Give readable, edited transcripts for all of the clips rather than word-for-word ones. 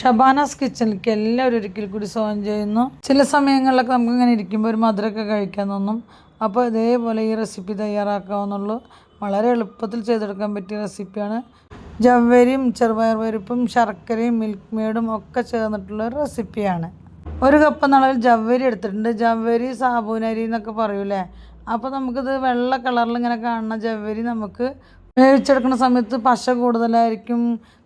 ഷബാനാസ് കിച്ചണിലേക്ക് എല്ലാവരും ഒരിക്കൽ കൂടി സ്വാഗതം ചെയ്യുന്നു. ചില സമയങ്ങളിലൊക്കെ നമുക്ക് ഇങ്ങനെ ഇരിക്കുമ്പോൾ ഒരു മധുരമൊക്കെ കഴിക്കാൻ തോന്നും. അപ്പോൾ ഇതേപോലെ ഈ റെസിപ്പി തയ്യാറാക്കാവുന്നുള്ളൂ. വളരെ എളുപ്പത്തിൽ ചെയ്തെടുക്കാൻ പറ്റിയ റെസിപ്പിയാണ്. ജവ്വരിയും ചെറുപയർ പരിപ്പും ശർക്കരയും മിൽക്ക് മെയ്ഡും ഒക്കെ ചേർന്നിട്ടുള്ള ഒരു റെസിപ്പിയാണ്. 1 കപ്പ് അളവിൽ ജവ്വരി എടുത്തിട്ടുണ്ട്. ജവ്വരി സാബൂനരി എന്നൊക്കെ പറയൂലേ. അപ്പോൾ നമുക്കിത് വെള്ള കളറിൽ ഇങ്ങനെ കാണുന്ന ജവ്വരി നമുക്ക് വേവിച്ചെടുക്കുന്ന സമയത്ത് പശ കൂടുതലായിരിക്കും.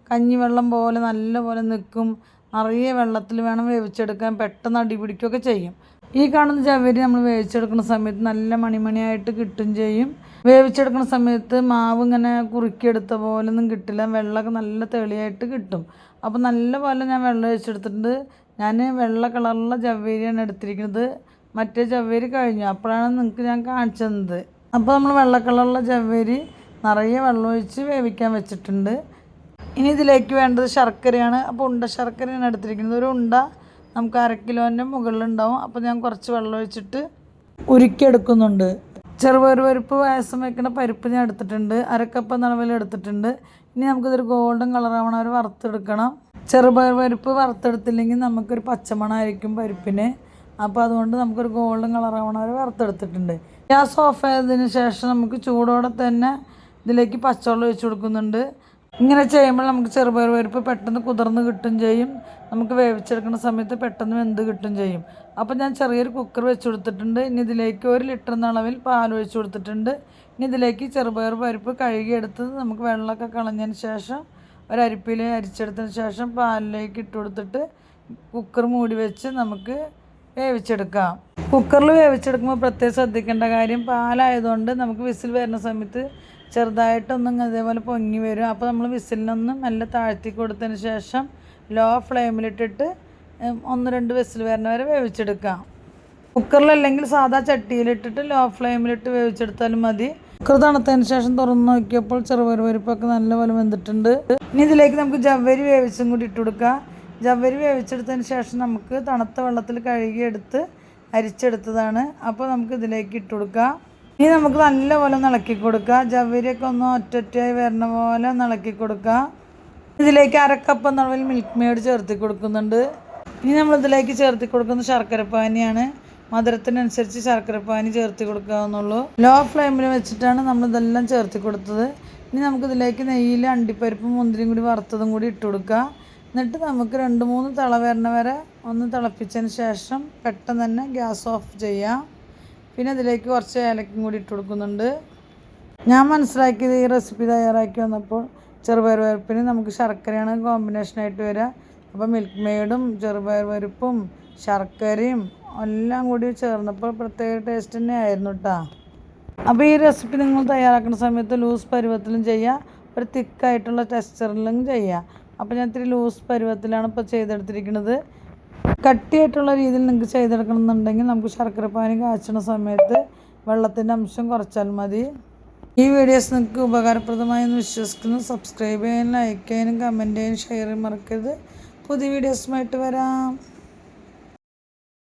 കഞ്ഞിവെള്ളം പോലെ നല്ലപോലെ നിൽക്കും. നിറയെ വെള്ളത്തിൽ വേണം വേവിച്ചെടുക്കാൻ. പെട്ടെന്ന് അടി പിടിക്കുകയൊക്കെ ചെയ്യും. ഈ കാണുന്ന ജവ്വരി നമ്മൾ വേവിച്ചെടുക്കുന്ന സമയത്ത് നല്ല മണിമണിയായിട്ട് കിട്ടും ചെയ്യും. വേവിച്ചെടുക്കുന്ന സമയത്ത് മാവ് ഇങ്ങനെ കുറുക്കിയെടുത്ത പോലെ ഒന്നും കിട്ടില്ല. വെള്ളമൊക്കെ നല്ല തെളിയായിട്ട് കിട്ടും. അപ്പോൾ നല്ലപോലെ ഞാൻ വെള്ളം ഒഴിച്ചെടുത്തിട്ടുണ്ട്. ഞാൻ വെള്ള കളറുള്ള ജവ്വരിയാണ് എടുത്തിരിക്കുന്നത്. മറ്റേ ജവ്വരി കഴിഞ്ഞു. അപ്പോഴാണ് നിങ്ങൾക്ക് ഞാൻ കാണിച്ചു തന്നത്. അപ്പോൾ നമ്മൾ വെള്ള കളറുള്ള ജവ്വരി നിറയെ വെള്ളം ഒഴിച്ച് വേവിക്കാൻ വെച്ചിട്ടുണ്ട്. ഇനി ഇതിലേക്ക് വേണ്ടത് ശർക്കരയാണ്. അപ്പോൾ ഉണ്ട ശർക്കരയാണ് എടുത്തിരിക്കുന്നത്. ഒരു ഉണ്ട നമുക്ക് 1/2 കിലോൻ്റെ മുകളിലുണ്ടാവും. അപ്പോൾ ഞാൻ കുറച്ച് വെള്ളം ഒഴിച്ചിട്ട് ഉരുക്കിയെടുക്കുന്നുണ്ട്. ചെറുപയർ പരിപ്പ് പായസം വയ്ക്കുന്ന പരിപ്പ് ഞാൻ എടുത്തിട്ടുണ്ട്. 1/2 കപ്പ് അളവിൽ എടുത്തിട്ടുണ്ട്. ഇനി നമുക്കിതൊരു ഗോൾഡൻ കളറാവണം അവർ വറുത്തെടുക്കണം. ചെറുപയർ പരിപ്പ് വറുത്തെടുത്തില്ലെങ്കിൽ നമുക്കൊരു പച്ചമണമായിരിക്കും പരിപ്പിന്. അപ്പോൾ അതുകൊണ്ട് നമുക്കൊരു ഗോൾഡൻ കളറാവണം അവർ വറുത്തെടുത്തിട്ടുണ്ട്. ഗ്യാസ് ഓഫ് ആയതിന് ശേഷം നമുക്ക് ചൂടോടെ തന്നെ ഇതിലേക്ക് പച്ചവെള്ളം ഒഴിച്ച് കൊടുക്കുന്നുണ്ട്. ഇങ്ങനെ ചെയ്യുമ്പോൾ നമുക്ക് ചെറുപയർ പരിപ്പ് പെട്ടെന്ന് കുതിർന്ന് കിട്ടും ചെയ്യും. നമുക്ക് വേവിച്ചെടുക്കുന്ന സമയത്ത് പെട്ടെന്ന് വെന്ത് കിട്ടും ചെയ്യും. അപ്പോൾ ഞാൻ ചെറിയൊരു കുക്കർ വെച്ച് കൊടുത്തിട്ടുണ്ട്. ഇനി ഇതിലേക്ക് 1 ലിറ്റർ അളവിൽ പാൽ ഒഴിച്ച് കൊടുത്തിട്ടുണ്ട്. ഇനി ഇതിലേക്ക് ചെറുപയർ പരിപ്പ് കഴുകിയെടുത്ത് നമുക്ക് വെള്ളമൊക്കെ കളഞ്ഞതിന് ശേഷം ഒരു അരിപ്പയിൽ അരിച്ചെടുത്തതിന് ശേഷം പാലിലേക്ക് ഇട്ട് കൊടുത്തിട്ട് കുക്കർ മൂടി വെച്ച് നമുക്ക് വേവിച്ചെടുക്കാം. കുക്കറിൽ വേവിച്ചെടുക്കുമ്പോൾ പ്രത്യേകം ശ്രദ്ധിക്കേണ്ട കാര്യം, പാലായതുകൊണ്ട് നമുക്ക് വിസിൽ വരുന്ന സമയത്ത് ചെറുതായിട്ടൊന്നും അതേപോലെ പൊങ്ങി വരും. അപ്പോൾ നമ്മൾ വിസിലിനൊന്നും നല്ല താഴ്ത്തി കൊടുത്തതിന് ശേഷം ലോ ഫ്ലെയിമിലിട്ടിട്ട് 1-2 വിസിൽ വരുന്ന വരെ വേവിച്ചെടുക്കാം. കുക്കറിലല്ലെങ്കിൽ സാധാ ചട്ടിയിലിട്ടിട്ട് ലോ ഫ്ലെയിമിലിട്ട് വേവിച്ചെടുത്താലും മതി. കുക്കർ തണുത്തതിന് ശേഷം തുറന്ന് നോക്കിയപ്പോൾ ചെറുപയർ പരിപ്പൊക്കെ നല്ലപോലെ വെന്തിട്ടുണ്ട്. ഇനി ഇതിലേക്ക് നമുക്ക് ജവ്വരി വേവിച്ചും കൂടി ഇട്ട് കൊടുക്കാം. ജവ്വരി വേവിച്ചെടുത്തതിന് ശേഷം നമുക്ക് തണുത്ത വെള്ളത്തിൽ കഴുകിയെടുത്ത് അരിച്ചെടുത്തതാണ്. അപ്പോൾ നമുക്ക് ഇതിലേക്ക് ഇട്ട് കൊടുക്കാം. ഇനി നമുക്ക് നല്ലപോലെ ഇളക്കി കൊടുക്കുക. ജവ്വരിയൊക്കെ ഒന്ന് ഒറ്റയായി വരുന്ന പോലെ ഇളക്കി കൊടുക്കുക. ഇതിലേക്ക് 1/2 കപ്പ് അളവിൽ മിൽക്ക് മെയ്ഡ് ചേർത്തി കൊടുക്കുന്നുണ്ട്. ഇനി നമ്മളിതിലേക്ക് ചേർത്തി കൊടുക്കുന്നത് ശർക്കരപ്പാനിയാണ്. മധുരത്തിനനുസരിച്ച് ശർക്കരപ്പാനി ചേർത്തി കൊടുക്കാവുന്നുള്ളൂ. ലോ ഫ്ലെയിമിൽ വെച്ചിട്ടാണ് നമ്മളിതെല്ലാം ചേർത്തി കൊടുത്തത്. ഇനി നമുക്കിതിലേക്ക് നെയ്യിൽ അണ്ടിപ്പരിപ്പും മുന്തിരിയും കൂടി വറുത്തതും കൂടി ഇട്ട് കൊടുക്കുക. എന്നിട്ട് നമുക്ക് 2-3 തിള വരുന്ന വരെ ഒന്ന് തിളപ്പിച്ചതിന് ശേഷം പെട്ടെന്ന് തന്നെ ഗ്യാസ് ഓഫ് ചെയ്യാം. പിന്നെ ഇതിലേക്ക് കുറച്ച് ഏലക്കും കൂടി ഇട്ട് കൊടുക്കുന്നുണ്ട്. ഞാൻ മനസ്സിലാക്കിയത് ഈ റെസിപ്പി തയ്യാറാക്കി വന്നപ്പോൾ ചെറുപയർ പരിപ്പിന് നമുക്ക് ശർക്കരയാണ് കോമ്പിനേഷനായിട്ട് വരിക. അപ്പോൾ മിൽക്ക് മെയ്ഡും ചെറുപയർ പരിപ്പും ശർക്കരയും എല്ലാം കൂടി ചേർന്നപ്പോൾ പ്രത്യേക ടേസ്റ്റ് തന്നെ ആയിരുന്നു കേട്ടോ. അപ്പോൾ ഈ റെസിപ്പി നിങ്ങൾ തയ്യാറാക്കുന്ന സമയത്ത് ലൂസ് പരുവത്തിലും ചെയ്യുക, ഒരു തിക്കായിട്ടുള്ള ടെക്സ്ചറിലും ചെയ്യുക. അപ്പോൾ ഞാൻ ഇത്തിരി ലൂസ് പരുവത്തിലാണ് ഇപ്പോൾ ചെയ്തെടുത്തിരിക്കുന്നത്. കട്ടിയായിട്ടുള്ള രീതിയിൽ നിങ്ങൾക്ക് ചെയ്തെടുക്കണം എന്നുണ്ടെങ്കിൽ നമുക്ക് ശർക്കരപ്പാനി കാച്ചണ സമയത്ത് വെള്ളത്തിൻ്റെ അംശം കുറച്ചാൽ മതി. ഈ വീഡിയോസ് നിങ്ങൾക്ക് ഉപകാരപ്രദമായെന്ന് വിശ്വസിക്കുന്നു. സബ്സ്ക്രൈബ് ചെയ്യാനും ലൈക്ക് ചെയ്യാനും കമൻറ്റ് ചെയ്യാനും ഷെയർ ചെയ്യാനും മറക്കരുത്. പുതിയ വീഡിയോസുമായിട്ട് വരാം.